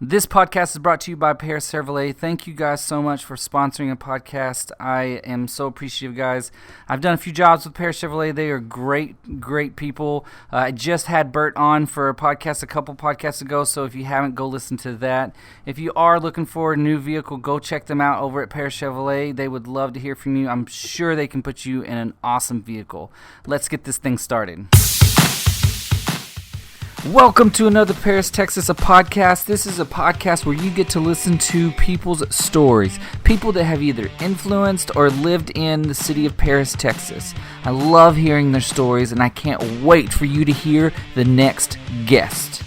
This podcast is brought to you by Paris Chevrolet. Thank you guys so much for sponsoring a podcast. I am so appreciative, guys. I've done a few jobs with Paris Chevrolet. They are great people. I just had Bert on for a podcast a couple podcasts ago, so if you haven't, go listen to that. If you are looking for a new vehicle, go check them out over at Paris Chevrolet. They would love to hear from you. I'm sure they can put you in an awesome vehicle. Let's get this thing started. Welcome to another Paris, Texas, a podcast. This is a podcast where you get to listen to people's stories. People that have either influenced or lived in the city of Paris, Texas. I love hearing their stories, and I can't wait for you to hear the next guest.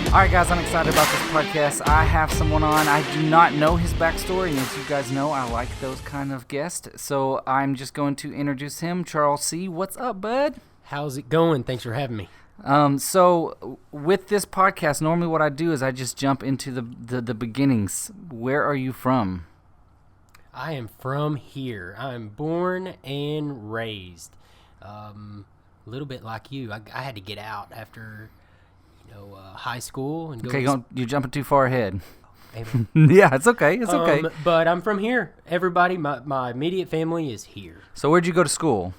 Alright guys, I'm excited about this podcast. I have someone on. I do not know his backstory, and as you guys know, I like those kind of guests. So I'm just going to introduce him. Charles Seay, what's up, bud? How's it going? Thanks for having me. So with this podcast, normally what I do is I just jump into the beginnings. Where are you from? I am from here. I'm born and raised. A little bit like you. I had to get out after high school and go. Okay, you're jumping too far ahead. Yeah, it's okay. It's okay. But I'm from here. Everybody, my immediate family is here. So where'd you go to school?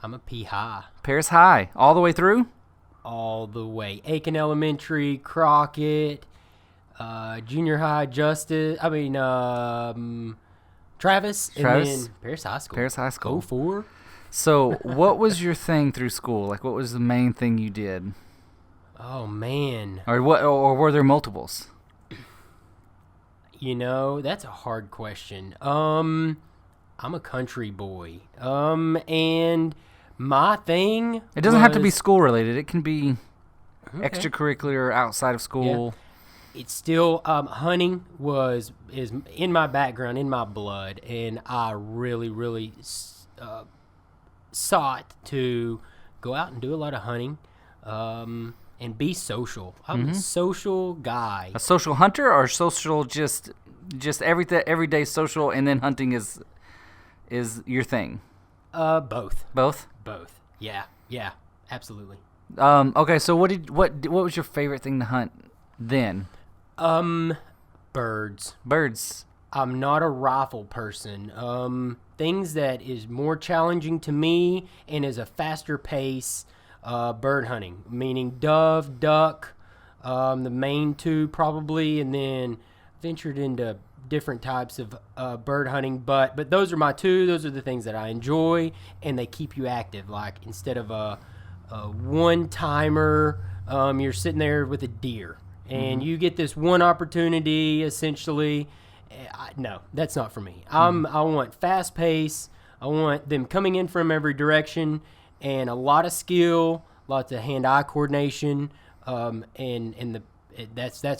I'm a P High. Paris High, all the way through? All the way. Aiken Elementary, Crockett, Junior High, Travis, and then Paris High School. Paris High School. 04. So what was your thing through school? Like, what was the main thing you did? Oh, man. Or were there multiples? That's a hard question. I'm a country boy. And my thing It doesn't have to be school related. It can be extracurricular outside of school. Yeah. It's still hunting is in my background, in my blood, and I really sought to go out and do a lot of hunting. And be social. I'm a social guy. A social hunter or social just everyday social, and then hunting is your thing? Both. Both? Both. Yeah, absolutely. Okay, so what was your favorite thing to hunt then? Birds. Birds. I'm not a rifle person. Things that is more challenging to me and is a faster pace. Bird hunting, meaning dove, duck, the main two probably, and then ventured into different types of bird hunting. But those are my two. Those are the things that I enjoy, and they keep you active. Like instead of a one-timer, you're sitting there with a deer, and you get this one opportunity essentially. No, that's not for me. I want fast pace. I want them coming in from every direction. And a lot of skill, lots of hand-eye coordination, that's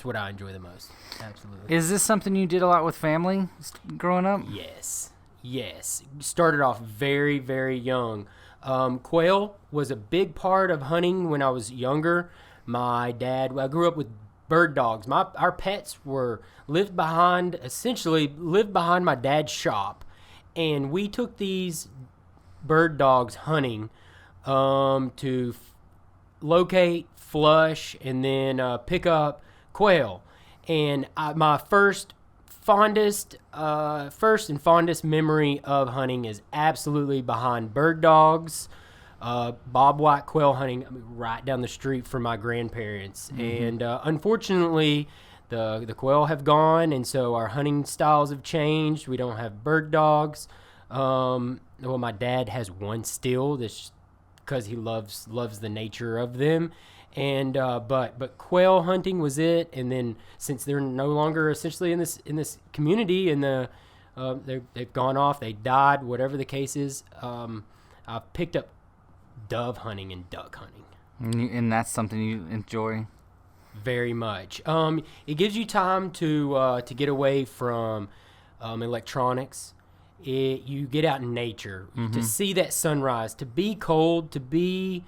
what I enjoy the most. Absolutely. Is this something you did a lot with family growing up? Yes. Started off very, very young. Quail was a big part of hunting when I was younger. I grew up with bird dogs. Our pets lived behind my dad's shop, and we took these bird dogs hunting. To locate, flush, and then pick up quail. And my first and fondest memory of hunting is absolutely behind bird dogs, bobwhite quail hunting right down the street from my grandparents. And unfortunately, the quail have gone, and so our hunting styles have changed. We don't have bird dogs. My dad has one still. Because he loves the nature of them, and but quail hunting was it. And then since they're no longer essentially in this community, and they've gone off, they died, whatever the case is, I've picked up dove hunting and duck hunting. And that's something you enjoy? Very much. It gives you time to get away from electronics. You get out in nature to see that sunrise, to be cold, to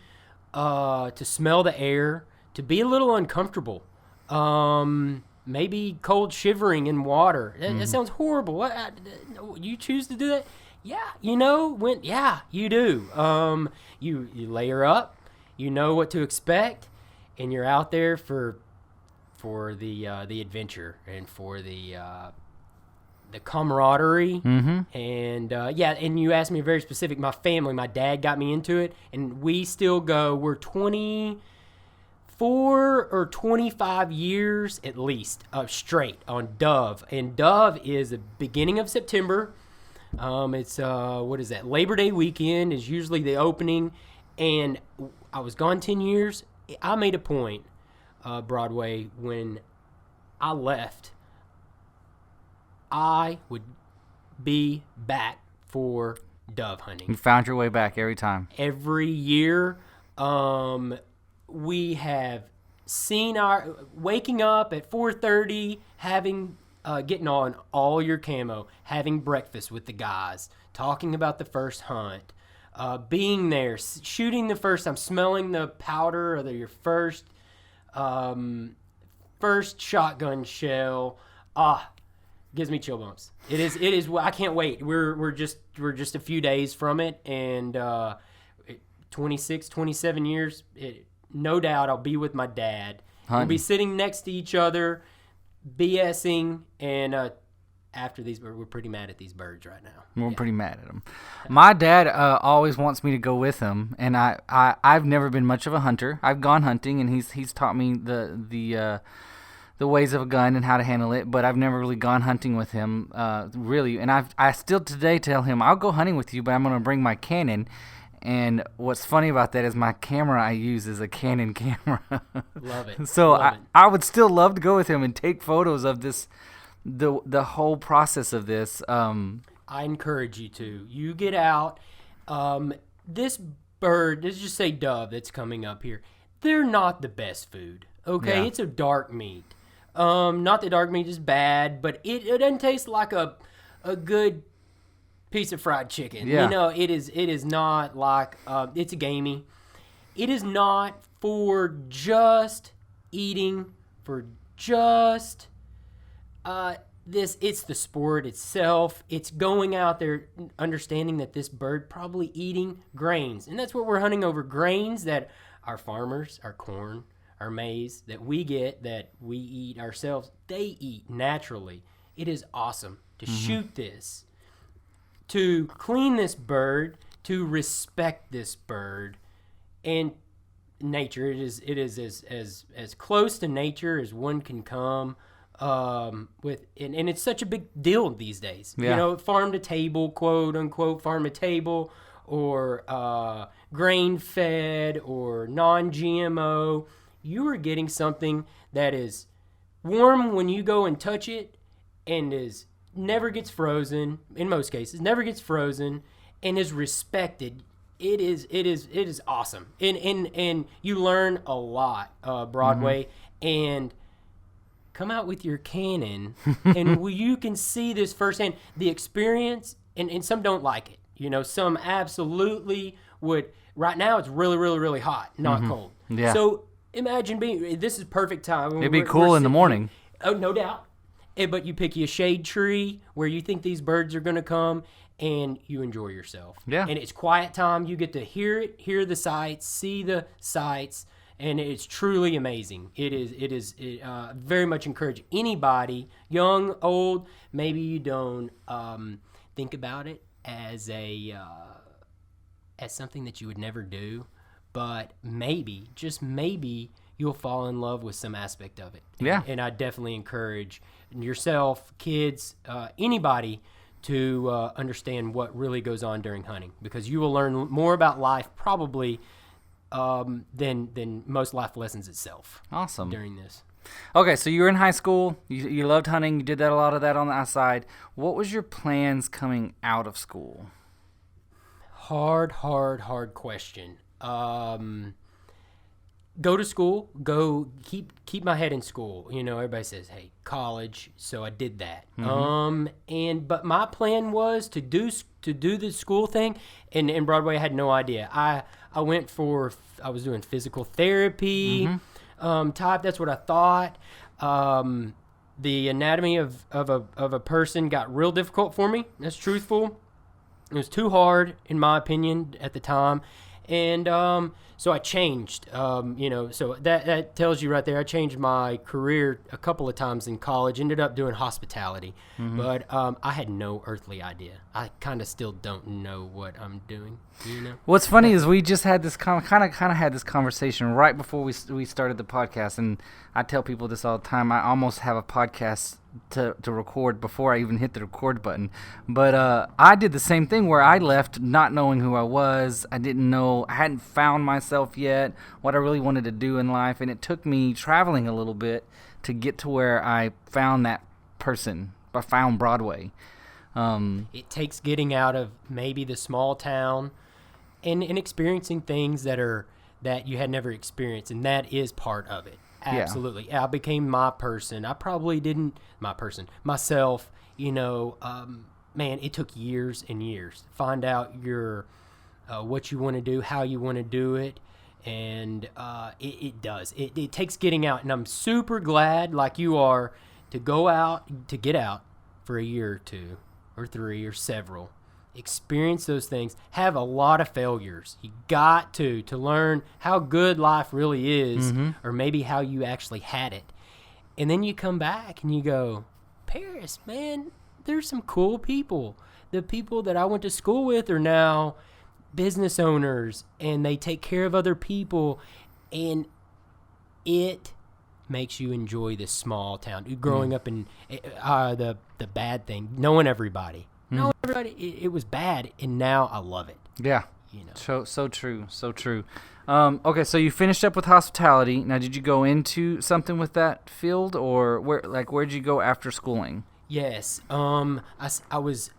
smell the air, to be a little uncomfortable. Maybe cold shivering in water. That sounds horrible. You choose to do that? Yeah, you do. You layer up, you know what to expect, and you're out there for the adventure and for the camaraderie. And and you asked me very specific. My family, my dad got me into it, and we still go. We're 24 or 25 years at least straight on Dove, and Dove is the beginning of September. It's what is that? Labor Day weekend is usually the opening, and I was gone 10 years. I made a point, Broadway, when I left, I would be back for dove hunting. You found your way back every time. Every year, we have seen our waking up at 4:30, having getting on all your camo, having breakfast with the guys, talking about the first hunt, being there, shooting the first time, smelling the powder or your first shotgun shell. Gives me chill bumps. It is. I can't wait. We're just a few days from it, and 26, 27 years. No doubt, I'll be with my dad. Hunting. We'll be sitting next to each other, BSing, and after these, we're pretty mad at these birds right now. We're pretty mad at them. My dad always wants me to go with him, and I've never been much of a hunter. I've gone hunting, and he's taught me the ways of a gun and how to handle it, but I've never really gone hunting with him, really. And I still today tell him, I'll go hunting with you, but I'm going to bring my Canon. And what's funny about that is my camera I use is a Canon camera. Love it. So I would still love to go with him and take photos of this, the whole process of this. I encourage you to. You get out. This bird, let's just say dove that's coming up here, they're not the best food. Okay, Yeah. It's a dark meat. Not that dark meat is bad, but it doesn't taste like a good piece of fried chicken. Yeah. You know, it is not like it's gamey. It is not for just eating, for just this. It's the sport itself. It's going out there, understanding that this bird probably eating grains, and that's what we're hunting over, grains that our farmers, our corn, our maize that we get, that we eat ourselves, they eat naturally. It is awesome to shoot this, to clean this bird, to respect this bird, and nature. It is as close to nature as one can come. And it's such a big deal these days. Yeah. You know, farm to table, quote unquote, farm to table, or grain fed, or non-GMO. You are getting something that is warm when you go and touch it, and is never gets frozen, in most cases never gets frozen, and is respected. It is awesome, and you learn a lot, Broadway. And come out with your Canon, and you can see this firsthand, the experience. And some don't like it, you know, some absolutely would. Right now it's really, really, really hot, not cold. Yeah. So imagine this is perfect time. It'd be cool in the morning. Oh, no doubt. But you pick you a shade tree where you think these birds are going to come, and you enjoy yourself. Yeah. And it's quiet time. You get to hear the sights, see the sights, and it's truly amazing. It very much encourage anybody, young, old. Maybe you don't think about it as something that you would never do, but maybe, just maybe, you'll fall in love with some aspect of it. Yeah. And I definitely encourage yourself, kids, anybody to understand what really goes on during hunting, because you will learn more about life probably than most life lessons itself. Awesome. During this. Okay, so you were in high school. You loved hunting. You did a lot of that on the outside. What was your plans coming out of school? Hard question. Go to school. Go keep my head in school. You know, everybody says, "Hey, college." So I did that. But my plan was to do the school thing. And in Broadway, I had no idea. I was doing physical therapy type. That's what I thought. The anatomy of a person got real difficult for me. That's truthful. It was too hard, in my opinion, at the time. And so I changed, so that tells you right there. I changed my career a couple of times in college, ended up doing hospitality. But I had no earthly idea. I kind of still don't know what I'm doing, What's funny is we just had this kind of had this conversation right before we started the podcast, and I tell people this all the time. I almost have a podcast to record before I even hit the record button. But I did the same thing where I left not knowing who I was. I hadn't found myself yet, what I really wanted to do in life, and it took me traveling a little bit to get to where I found that person. I found Broadway. It takes getting out of maybe the small town and experiencing things that you had never experienced, and that is part of it. Absolutely. Yeah. I became my person. I probably didn't myself, man, it took years and years to find out what you want to do, how you want to do it. And it does. It takes getting out. And I'm super glad, like you are, to get out for a year or two or three or several. Experience those things. Have a lot of failures. You got to learn how good life really is, or maybe how you actually had it. And then you come back and you go, Paris, man, there's some cool people. The people that I went to school with are now business owners, and they take care of other people, and it makes you enjoy this small town. Growing up in the bad thing, knowing everybody. It was bad, and now I love it. Yeah. So true. Okay, so you finished up with hospitality. Now, did you go into something with that field, or where'd you go after schooling? Yes. I was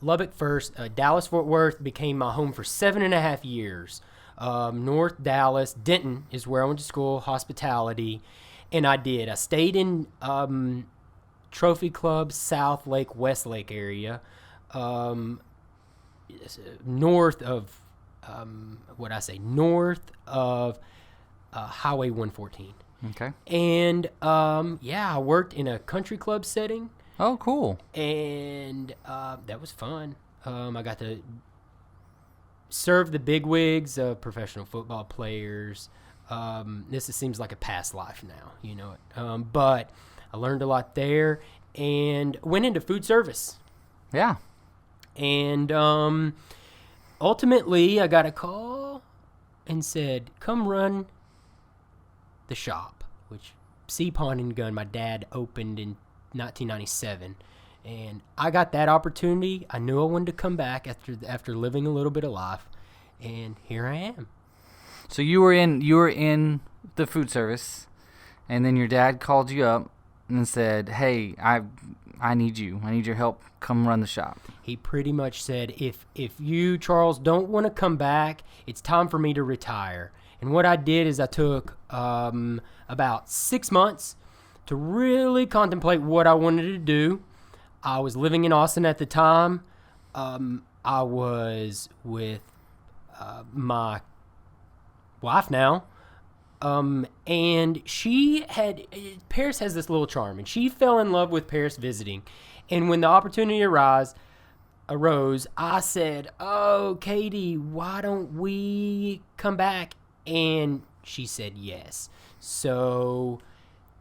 Lubbock first. Dallas Fort Worth became my home for 7.5 years. North Dallas, Denton is where I went to school, hospitality, and I did. I stayed in Trophy Club, South Lake, West Lake area. North of Highway 114. Okay. And I worked in a country club setting. Oh, cool. And that was fun. I got to serve the bigwigs of professional football players. Seems like a past life now, but I learned a lot there and went into food service. Yeah. And ultimately, I got a call and said, come run the shop, which Seay Pawn and Gun, my dad opened in 1997. And I got that opportunity. I knew I wanted to come back after living a little bit of life. And here I am. So you were in the food service, and then your dad called you up and said, hey, I need you. I need your help. Come run the shop. He pretty much said, if you, Charles, don't want to come back, it's time for me to retire. And what I did is I took about 6 months to really contemplate what I wanted to do. I was living in Austin at the time. I was with my wife now. And Paris has this little charm, and she fell in love with Paris visiting. And when the opportunity arose, I said, oh, Katie, why don't we come back? And she said yes. So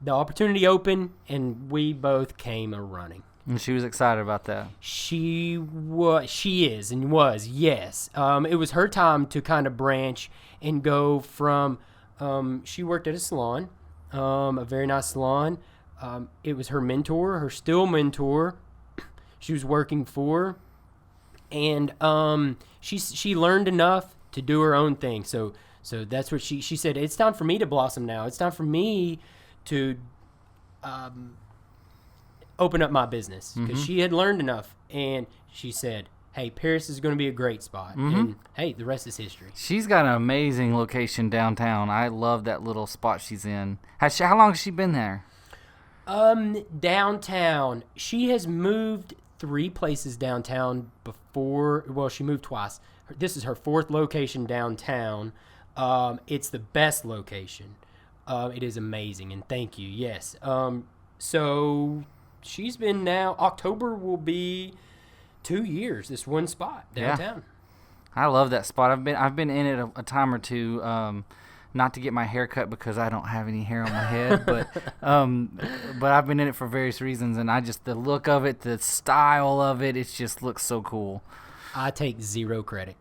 the opportunity opened, and we both came a-running. And she was excited about that. She is, yes. It was her time to kind of branch and go from... she worked at a salon, a very nice salon. It was her still mentor, she was working for, and she learned enough to do her own thing. So that's what she said. It's time for me to blossom now. It's time for me to open up my business, because she had learned enough, and she said, hey, Paris is going to be a great spot. And hey, the rest is history. She's got an amazing location downtown. I love that little spot she's in. How long has she been there? Downtown. She has moved 3 places downtown before. Well, she moved twice. This is her 4th location downtown. It's the best location. It is amazing, and thank you. Yes. So she's been now. October will be 2 years. This one spot downtown. I love that spot. I've been in it a time or two. Not to get my hair cut because I don't have any hair on my head, but I've been in it for various reasons, and the look of it, the style of it, it just looks so cool. I take zero credit.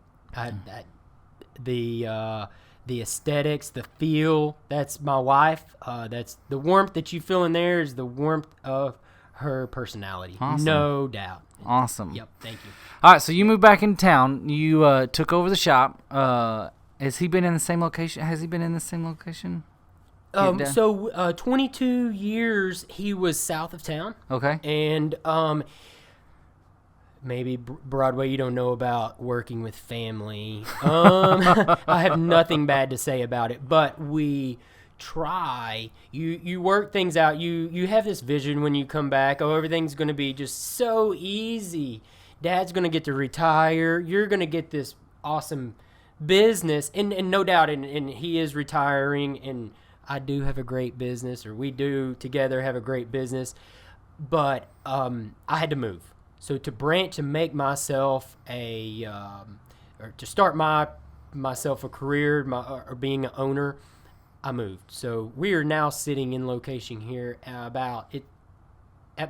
The aesthetics, the feel, that's my wife. That's the warmth that you feel in there is the warmth of her personality. Awesome. No doubt. Awesome. Yep. Thank you. All right, so you moved back into town. You took over the shop. Has he been in the same location? Has he been in the same location? 22 years he was south of town. Okay. And maybe Broadway you don't know about working with family. I have nothing bad to say about it, but we try. You work things out. You have this vision when you come back. Oh, everything's going to be just so easy. Dad's going to get to retire. You're going to get this awesome business, and no doubt, and he is retiring, and I do have a great business, or we do together have a great business, but I had to move. So to make myself or to start myself a career, or being an owner, I moved. So we are now sitting in location here at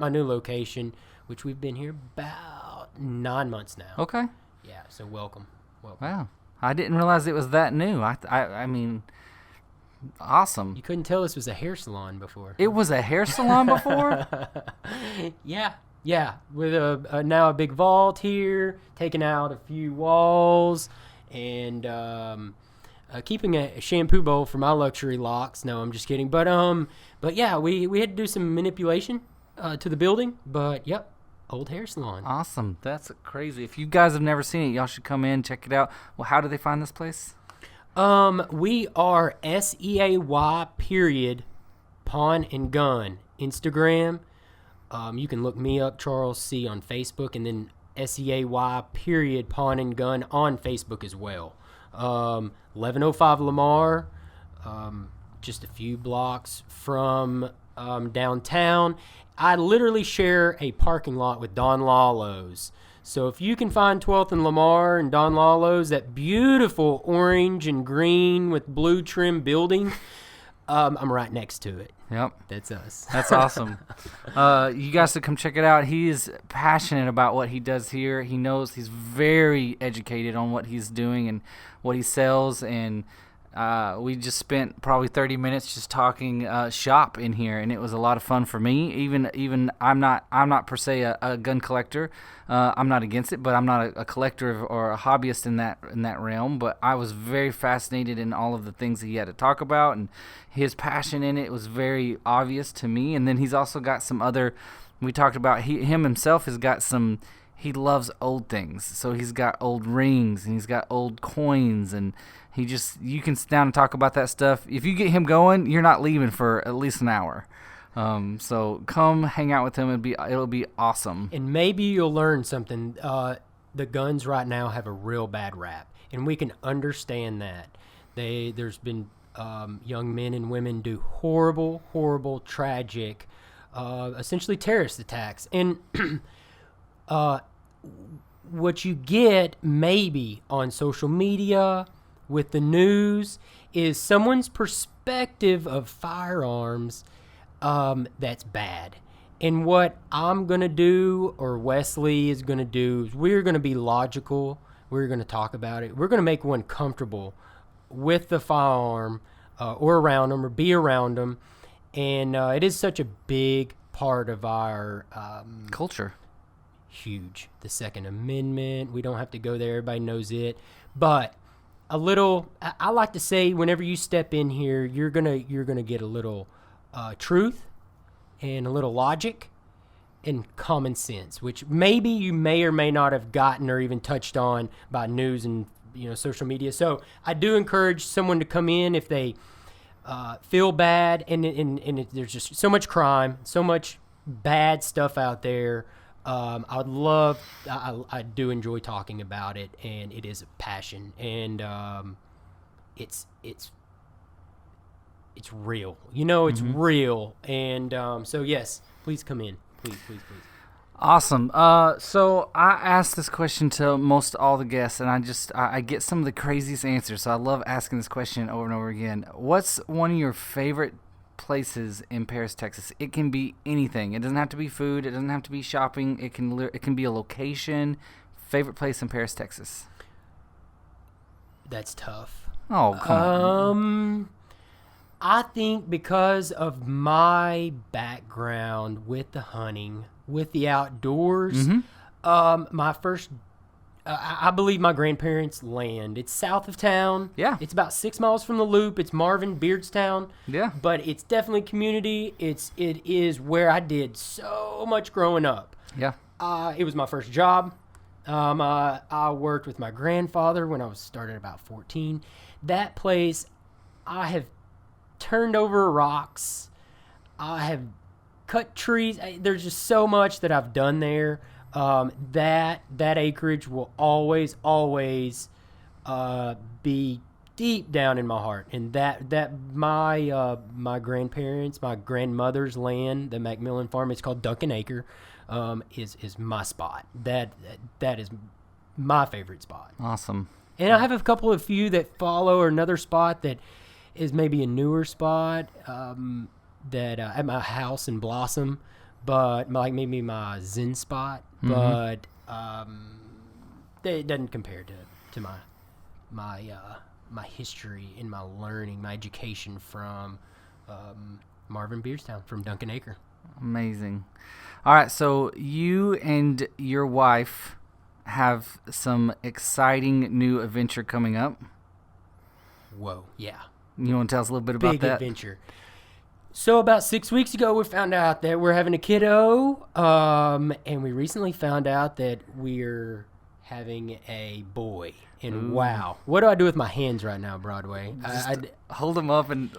my new location, which we've been here about 9 months now. Okay. Yeah. So welcome. Wow. I didn't realize it was that new. I mean, awesome. You couldn't tell this was a hair salon before. It was a hair salon before? Yeah. With now a big vault here, taking out a few walls, and keeping a shampoo bowl for my luxury locks. No, I'm just kidding. But yeah, we had to do some manipulation to the building. But yep. Old hair salon. Awesome. That's crazy. If you guys have never seen it, y'all should come in, check it out. Well, how do they find this place? We are SEAY Pawn and Gun Instagram. You can look me up, Charles C, on Facebook, and then SEAY Pawn and Gun on Facebook as well. 1105 Lamar, just a few blocks from downtown. I literally share a parking lot with Don Lalo's. So if you can find 12th and Lamar and Don Lalo's, that beautiful orange and green with blue trim building, I'm right next to it. Yep. That's us. That's awesome. You guys should come check it out. He is passionate about what he does here. He knows he's very educated on what he's doing and what he sells, and we just spent probably 30 minutes just talking shop in here, and it was a lot of fun for me. Even I'm not per se a gun collector. I'm not against it, but I'm not a collector or a hobbyist in that realm. But I was very fascinated in all of the things he had to talk about, and his passion in it was very obvious to me. And then he's also got some other. We talked about him himself has got some. He loves old things, so he's got old rings and he's got old coins, and you can sit down and talk about that stuff. If you get him going, you're not leaving for at least an hour. So come hang out with him. It'll be awesome. And maybe you'll learn something. The guns right now have a real bad rap, and we can understand that. There's been young men and women do horrible, tragic, essentially terrorist attacks, and what you get maybe on social media with the news is someone's perspective of firearms that's bad. And what I'm going to do, or Wesley is going to do, is we're going to be logical. We're going to talk about it. We're going to make one comfortable with the firearm or around them, or be around them. And it is such a big part of our culture. Huge. The Second Amendment. We don't have to go there. Everybody knows it. But a little, I like to say, whenever you step in here, you're gonna get a little truth and a little logic and common sense, which maybe you may or may not have gotten or even touched on by news and social media. So I do encourage someone to come in if they feel bad, and there's just so much crime, so much bad stuff out there. I do enjoy talking about it, and it is a passion, and it's real. It's real, and so yes, please come in, please. Awesome. So I ask this question to most all the guests, and I get some of the craziest answers. So I love asking this question over and over again. What's one of your favorite places in Paris, Texas? It can be anything. It doesn't have to be food. It doesn't have to be shopping. It can be a location. Favorite place in Paris, Texas? That's tough. Oh, come on. I think because of my background with the hunting, with the outdoors, my first, I believe my grandparents' land. It's south of town. Yeah. It's about 6 miles from the Loop. It's Marvin, Beardstown. Yeah. But it's definitely community. It is where I did so much growing up. Yeah. It was my first job. I worked with my grandfather when I was started about 14. That place, I have turned over rocks. I have cut trees. There's just so much that I've done there. That acreage will always be deep down in my heart. And that my grandparents, my grandmother's land, the Macmillan Farm, it's called Duncan Acre, is my spot. That is my favorite spot. Awesome. And I have a couple of few that follow another spot that is maybe a newer spot that at my house in Blossom, but like maybe my Zen spot, but it doesn't compare to my history and my learning, my education from Marvin Beardstown, from Duncan Acre. Amazing. All right, so you and your wife have some exciting new adventure coming up. Whoa, yeah. You want to tell us a little bit about Big that? adventure. So about 6 weeks ago, we found out that we're having a kiddo, and we recently found out that we're having a boy. And wow, what do I do with my hands right now, Broadway? Hold them up and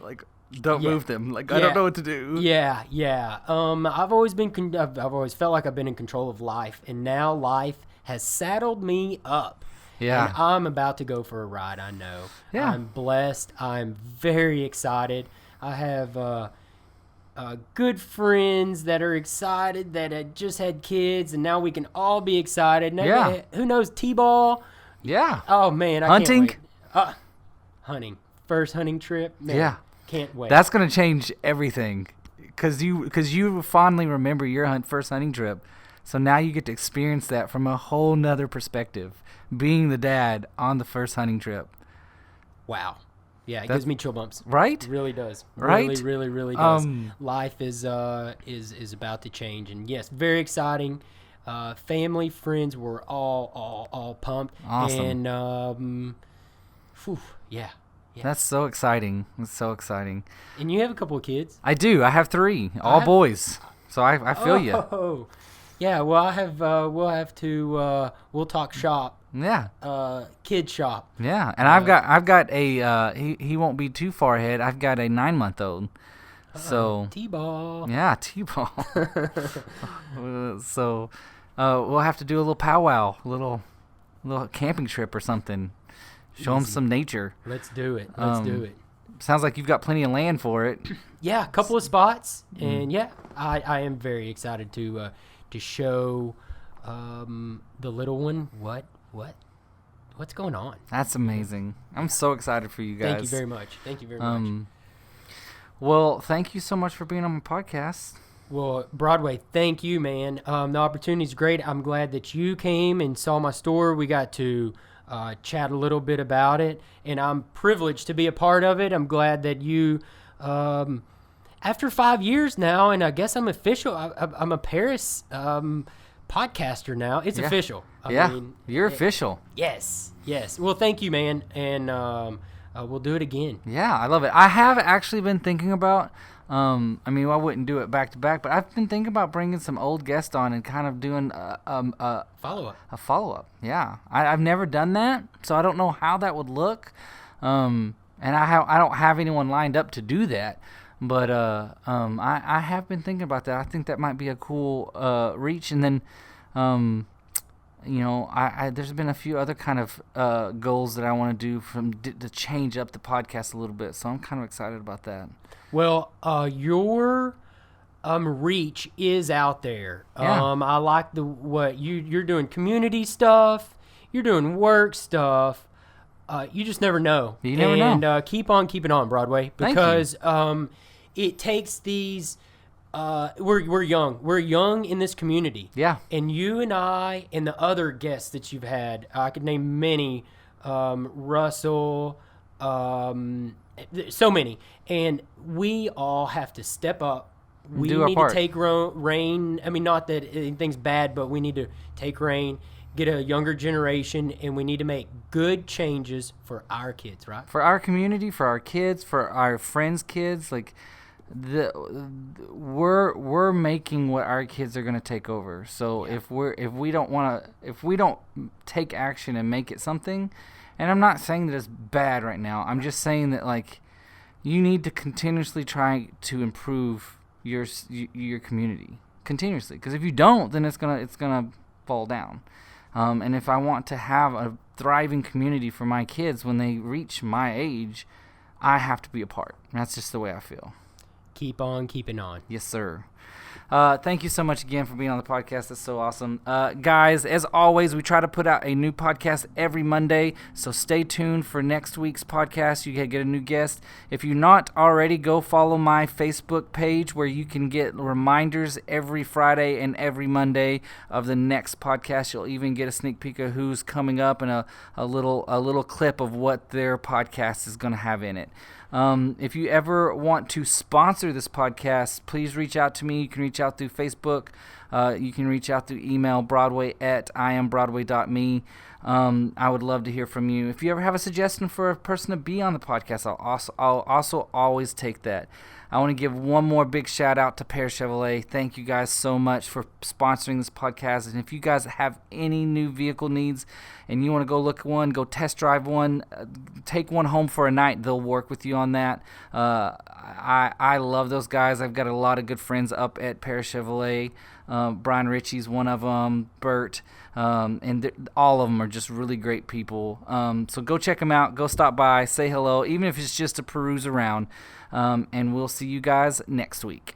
don't move them. I don't know what to do. Yeah. I've always felt like I've been in control of life, and now life has saddled me up. Yeah. And I'm about to go for a ride, I know. Yeah. I'm blessed. I'm very excited. I have good friends that are excited that had just had kids, and now we can all be excited. Now, Yeah. Who knows, T-ball? Yeah. Oh, man, I Hunting? can't wait. Hunting. First hunting trip. Man, Yeah. can't wait. That's going to change everything because you fondly remember your first hunting trip. So now you get to experience that from a whole nother perspective, being the dad on the first hunting trip. Wow. Yeah, it gives me chill bumps. Right? It really does. Right? Really does. Life is about to change, and yes, very exciting. Family, friends were all pumped. Awesome. And yeah. That's so exciting. That's so exciting. And you have a couple of kids. I do. I have 3, all boys. So I feel you. Oh, yeah. Well, I have. We'll talk shop. Yeah. Kid shop. Yeah. And I've got a he won't be too far ahead. I've got a 9-month-old. So T-ball. yeah, T-ball. So we'll have to do a little powwow, little camping trip or something. Show them some nature. Let's do it. Let's do it. Sounds like you've got plenty of land for it. Yeah, a couple of spots, and yeah, I am very excited to show the little one what's going on. That's amazing. I'm so excited for you guys. Thank you very much. Thank you very much. Well, thank you so much for being on my podcast. Well, Broadway, thank you, man. The opportunity is great. I'm glad that you came and saw my store. We got to chat a little bit about it, and I'm privileged to be a part of it. I'm glad that you, after 5 years now, and I guess I'm official. I'm a Paris podcaster now. It's official. I mean, you're official. Yes. Well, thank you, man, and we'll do it again. Yeah, I love it. I have actually been thinking about. I mean, I wouldn't do it back to back, but I've been thinking about bringing some old guests on and kind of doing a follow up. Yeah, I've never done that, so I don't know how that would look. And I don't have anyone lined up to do that. But I have been thinking about that. I think that might be a cool reach. And then, there's been a few other kind of goals that I want to do to change up the podcast a little bit. So I'm kind of excited about that. Well, your reach is out there. Yeah. I like what you're doing, community stuff. You're doing work stuff. You just never know. You never know. And keep on keeping on, Broadway, because it takes these. We're young. We're young in this community. Yeah. And you and I and the other guests that you've had, I could name many. Russell, so many, and we all have to step up. We Do our need part. to take reign. I mean, not that anything's bad, but we need to take reign, get a younger generation, and we need to make good changes for our kids, right? For our community, for our kids, for our friends' kids, like we're making what our kids are going to take over. So if we don't take action and make it something, and I'm not saying that it's bad right now. I'm just saying that like you need to continuously try to improve your community continuously, because if you don't, then it's gonna fall down. And if I want to have a thriving community for my kids when they reach my age, I have to be a part. And that's just the way I feel. Keep on keeping on. Yes, sir. Thank you so much again for being on the podcast. That's so awesome. Guys, as always, we try to put out a new podcast every Monday, so stay tuned for next week's podcast. You can get a new guest. If you're not already, go follow my Facebook page where you can get reminders every Friday and every Monday of the next podcast. You'll even get a sneak peek of who's coming up and a little clip of what their podcast is going to have in it. If you ever want to sponsor this podcast, please reach out to me. You can reach out through Facebook. You can reach out through email, broadway@iambroadway.me. I would love to hear from you. If you ever have a suggestion for a person to be on the podcast, I'll also always take that. I want to give one more big shout out to Pear Chevrolet. Thank you guys so much for sponsoring this podcast. And if you guys have any new vehicle needs and you want to go look at one, go test drive one, take one home for a night, they'll work with you on that. I love those guys. I've got a lot of good friends up at Pear Chevrolet. Brian Ritchie's one of them, Bert, and all of them are just really great people. So go check them out. Go stop by, say hello, even if it's just to peruse around. And we'll see you guys next week.